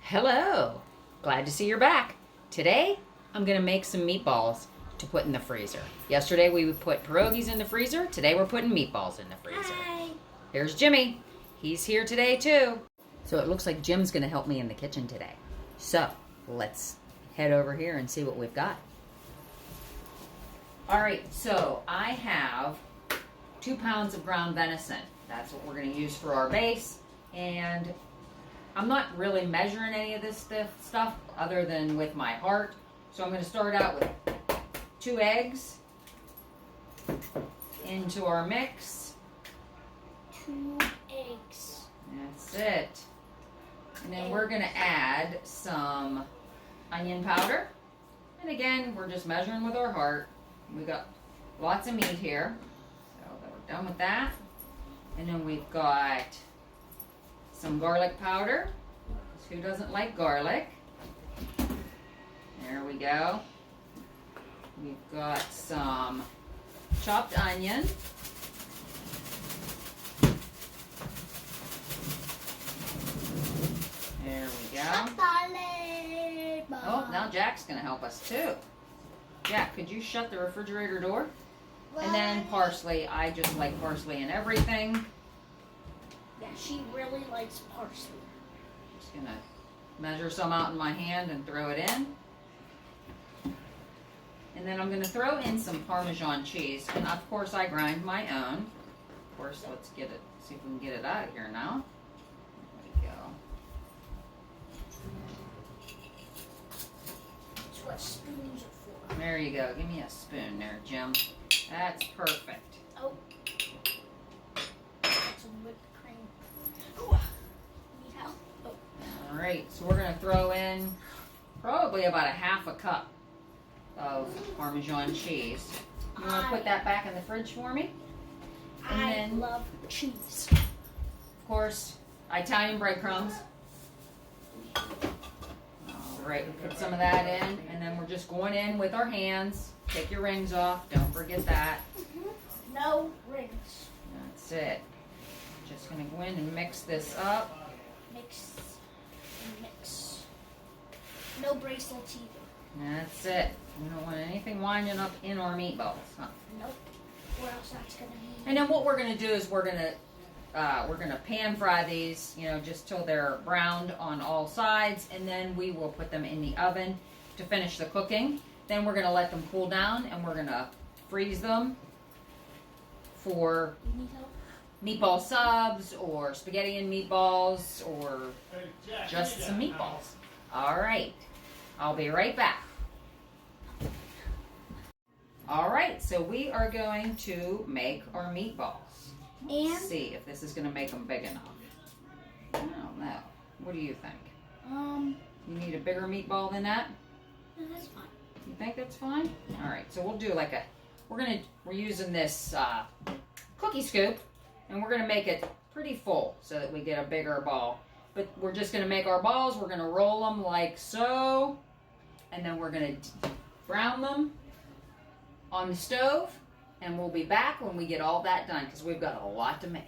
Hello, glad to see you're back. Today, I'm gonna make some meatballs to put in the freezer. Yesterday we put pierogies in the freezer. Today we're putting meatballs in the freezer. Hi. Here's Jimmy. He's here today too. So it looks like Jim's gonna help me in the kitchen today. So let's head over here and see what we've got. All right, so I have 2 pounds of ground venison. That's what we're gonna use for our base. And I'm not really measuring any of this stuff other than with my heart. So I'm going to start out with 2 eggs into our mix. 2 eggs. That's it. And then we're going to add some onion powder. And again, we're just measuring with our heart. We got lots of meat here. So we're done with that. And then we've got some garlic powder. Who doesn't like garlic? There we go. We've got some chopped onion. There we go. Oh, now Jack's going to help us too. Jack, could you shut the refrigerator door? And then parsley. I just like parsley in everything. Yeah, she really likes parsley. Just gonna measure some out in my hand and throw it in. And then I'm gonna throw in some Parmesan cheese. And of course I grind my own. Of course, let's get it, see if we can get it out of here now. There we go. That's what spoons are for. There you go. Give me a spoon there, Jim. That's perfect. Oh. Some whipped cream. Ooh. Need help? Oh. All right, so we're gonna throw in probably about a half a cup of Parmesan cheese. You want to put that back in the fridge for me? And I then, love cheese. of course, Italian breadcrumbs. All right, we put some of that in, and then we're just going in with our hands. Take your rings off. Don't forget that. No rings. That's it. Just gonna go in and mix this up. Mix and mix. No bracelets either. That's it. We don't want anything winding up in our meatballs. Huh? Nope. Or else that's gonna be. And then what we're gonna do is we're gonna pan fry these, just till they're browned on all sides, and then we will put them in the oven to finish the cooking. Then we're gonna let them cool down, and we're gonna freeze them for You need help? meatball subs or spaghetti and meatballs or just some meatballs. All right, I'll be right back. All right, so we are going to make our meatballs. And Let's see if this is going to make them big enough. I don't know. What do you think? You need a bigger meatball than that? no, that's fine. You think that's fine? All right, so we'll do like we're using this cookie scoop, and we're gonna make it pretty full so that we get a bigger ball. But we're just gonna make our balls. We're gonna roll them like so, and then we're gonna brown them on the stove, and we'll be back when we get all that done because we've got a lot to make.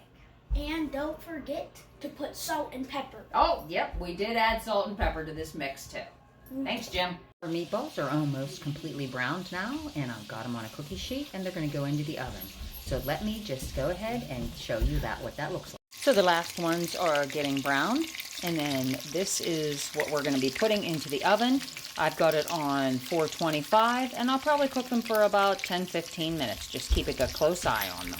And don't forget to put salt and pepper. Oh, yep, we did add salt and pepper to this mix too. Thanks, Jim. Our meatballs are almost completely browned now, and I've got them on a cookie sheet, and they're going to go into the oven. So let me just go ahead and show you what that looks like. So the last ones are getting brown, and then this is what we're going to be putting into the oven. I've got it on 425, and I'll probably cook them for about 10-15 minutes. Just keeping a close eye on them.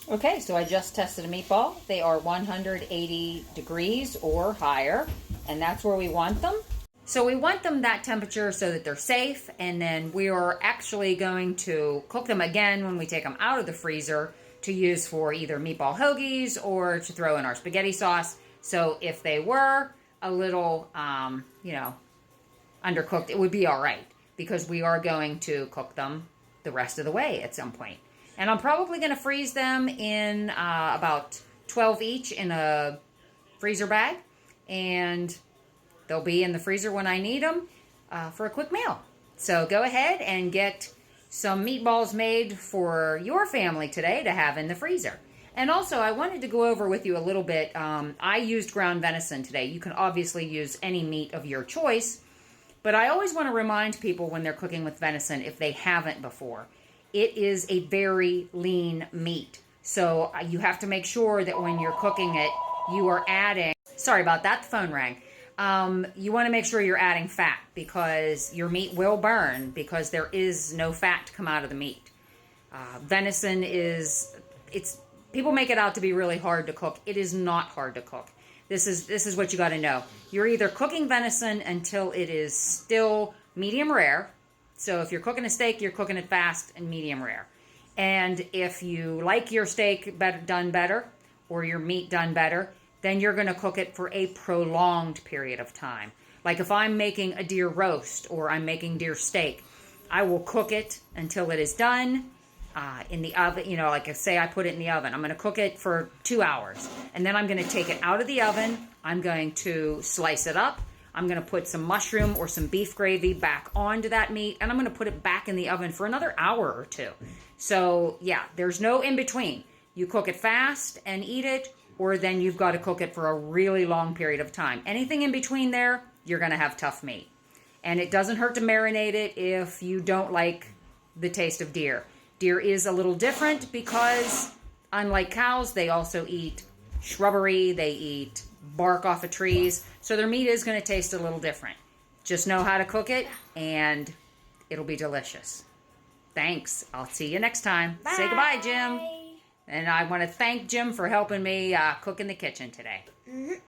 Okay, so I just tested a meatball. They are 180 degrees or higher, and that's where we want them. So we want them that temperature so that they're safe, and then we are actually going to cook them again when we take them out of the freezer to use for either meatball hoagies or to throw in our spaghetti sauce. So if they were a little, undercooked, it would be all right because we are going to cook them the rest of the way at some point. And I'm probably going to freeze them in about 12 each in a freezer bag. And they'll be in the freezer when I need them for a quick meal. So go ahead and get some meatballs made for your family today to have in the freezer. And also, I wanted to go over with you a little bit. I used ground venison today. You can obviously use any meat of your choice, but I always want to remind people when they're cooking with venison, if they haven't before, it is a very lean meat. So you have to make sure that when you're cooking it, you are adding, sorry about that, the phone rang. You want to make sure you're adding fat because your meat will burn because there is no fat to come out of the meat. Venison people make it out to be really hard to cook. It is not hard to cook. This is what you got to know. You're either cooking venison until it is still medium rare. So if you're cooking a steak, you're cooking it fast and medium rare. And if you like your steak done better or your meat done better, then you're going to cook it for a prolonged period of time. Like if I'm making a deer roast or I'm making deer steak, I will cook it until it is done in the oven. Like say I put it in the oven. I'm going to cook it for 2 hours. And then I'm going to take it out of the oven. I'm going to slice it up. I'm going to put some mushroom or some beef gravy back onto that meat. And I'm going to put it back in the oven for another hour or two. So yeah, there's no in between. You cook it fast and eat it, or then you've got to cook it for a really long period of time. Anything in between there, you're going to have tough meat. And it doesn't hurt to marinate it if you don't like the taste of deer. Deer is a little different because, unlike cows, they also eat shrubbery, they eat bark off of trees, so their meat is going to taste a little different. Just know how to cook it, and it'll be delicious. Thanks. I'll see you next time. Bye. Say goodbye, Jim. And I want to thank Jim for helping me cook in the kitchen today.